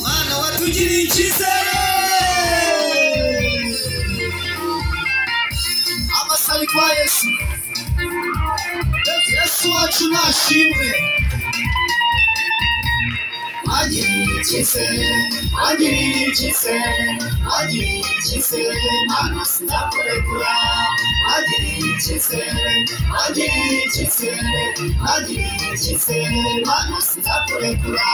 Mana watugiriye icyizere amasari kwa Yesu Yesu wacu nashimwe agiriye icyizere Mana sinakurekura agiriye icyizere Mana sinakurekura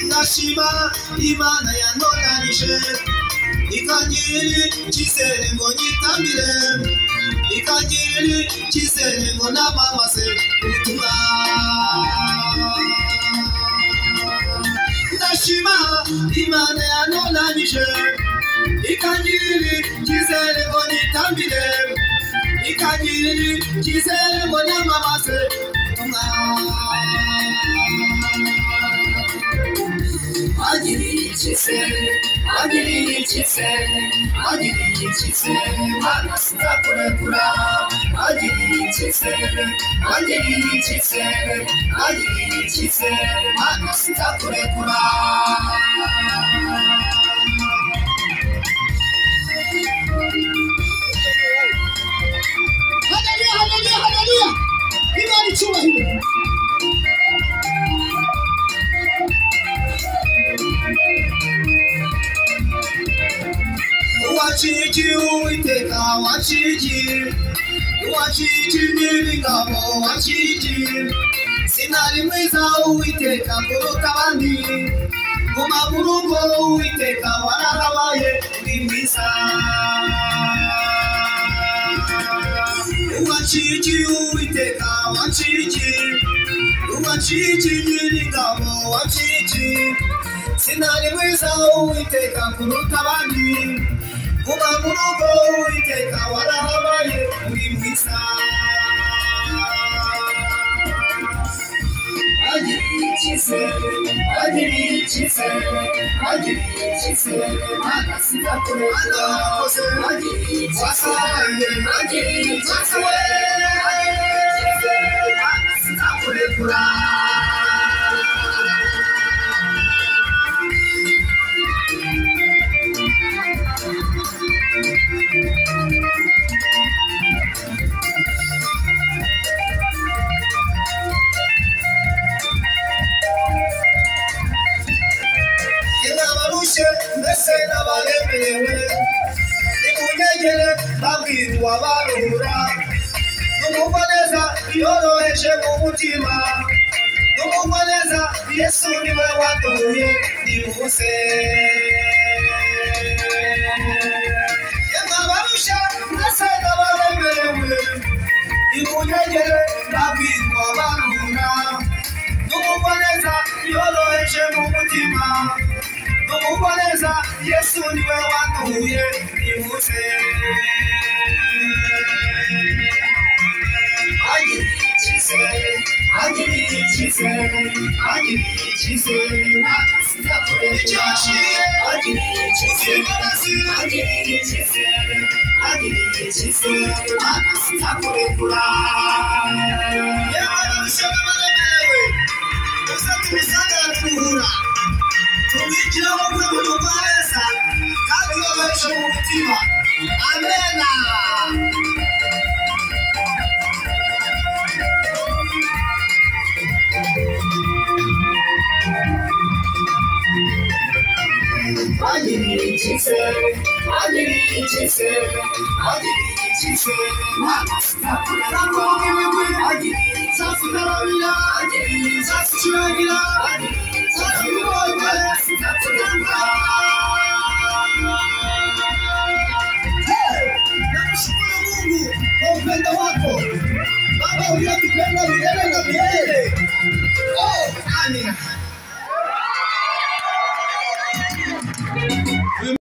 Ndashima Imana yantoranije ikangirira icyizere ngo nyitambire ikangirira icyizere ngo namamaze ubutumwa Ndashima Imana yantoranije ikangirira icyizere ngo nyitambire ikangirira icyizere ngo namamaze ubutumwa agiriye icyizere Mana sinakurekura agiriye icyizere Mana sinakurekura Haleluya Imana icyubahiro Wachiki Uwiteka wachiki nyir'ingabo wachiki sinari mwiza Uwiteka kuruta abandi guma mu rugo Uwiteka warahabaye uri mwiza wachiki Uwiteka wachiki nyir'ingabo wachiki sinari mwiza Uwiteka kuruta abandi Kuba mu rugo Uwiteka warahabaye uri mwiza agiriye icyizere Mana sinakurekura agiriye icyizere Mana sinakurekura mbese n'abaremerewe nimunyegere babwirwa baruhura numva neza yoroheje mu mutima numva neza Yesu niwe waduhuye nimuze y'abarusha mbese n'abaremerewe nimunyegere babwirwa baruhura numva neza yoroheje mu mutima numva neza Yesu niwe waduhuye nimuze agiriye icyizere Mana sinakurekura agiriye icyizere Mana sinakurekura y'abarusha n'abaremerewe uza tumusangara turuhura tumwigire mu rwego rwa neza kandi yoroheje mu mutima amena agiriye icyizere Mana sinakurekura agiriye icyizere Namshukuru Mungu kwa upendo wako Baba uliotupenda milele na milele. Oh, amina.